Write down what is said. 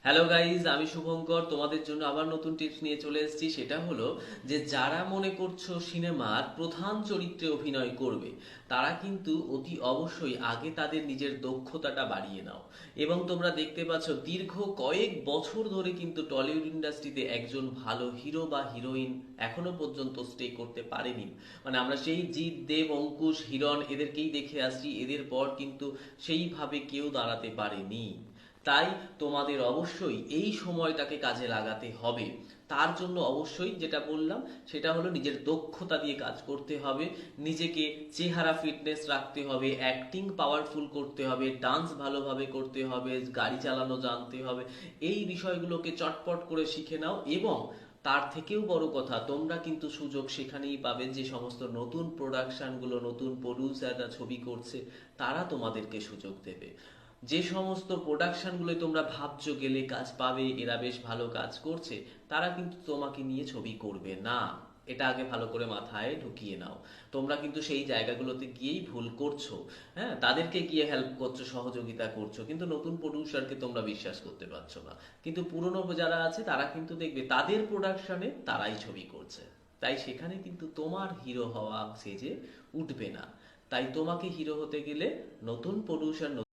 Hello guys, আমি শুভঙ্কর তোমাদের জন্য আবার নতুন টিপস নিয়ে চলে এসেছি। সেটা হলো যে যারা মনে করছো সিনেমার প্রধান চরিত্রে অভিনয় করবে, তারা কিন্তু অতি অবশ্যই আগে তাদের নিজের দক্ষতাটা বাড়িয়ে নাও। এবং তোমরা দেখতে পাচ্ছ দীর্ঘ কয়েক বছর ধরে কিন্তু টলিউড ইন্ডাস্ট্রিতে একজন ভালো হিরো বা হিরোইন এখনো পর্যন্ত স্টে করতে পারেনি। মানে আমরা সেই জিৎ, দেব, অঙ্কুশ, হিরণ এদেরকেই দেখে আসছি, এদের পর কিন্তু সেইভাবে কেউ দাঁড়াতে পারেনি। তাই তোমাদের অবশ্যই এই সময়টাকে কাজে লাগাতে হবে। তার জন্য অবশ্যই যেটা বললাম সেটা হলো নিজের দক্ষতা দিয়ে কাজ করতে হবে, নিজেকে চেহারা ফিটনেস রাখতে হবে, অ্যাক্টিং পাওয়ারফুল করতে হবে, ডান্স ভালোভাবে করতে হবে, গাড়ি চালানো জানতে হবে। এই বিষয়গুলোকে চটপট করে শিখে নাও। এবং তার থেকেও বড় কথা, তোমরা কিন্তু সুযোগ সেখানেই পাবে যে সমস্ত নতুন প্রোডাকশনগুলো, নতুন প্রডিউসাররা ছবি করছে, তারা তোমাদেরকে সুযোগ দেবে। যে সমস্ত প্রোডাকশনগুলো তোমরা ভাবছো গেলে কাজ পাবে, এরা বেশ ভালো কাজ করছে, তারা কিন্তু তোমাকে নিয়ে ছবি করবে না। এটা আগে ভালো করে মাথায় ঢুকিয়ে নাও। তোমরা কিন্তু সেই জায়গাগুলোতে গিয়েই ভুল করছো। হ্যাঁ, তাদেরকে গিয়ে হেল্প করছো, সহযোগিতা করছো, কিন্তু নতুন প্রডিউসারকে তোমরা বিশ্বাস করতে পারছো না। কিন্তু পুরনো যারা আছে তারা কিন্তু দেখবে তাদের প্রোডাকশনে তারাই ছবি করছে। তাই সেখানে কিন্তু তোমার হিরো হওয়া সেজে উঠবে না। তাই তোমাকে হিরো হতে গেলে নতুন প্রডিউসার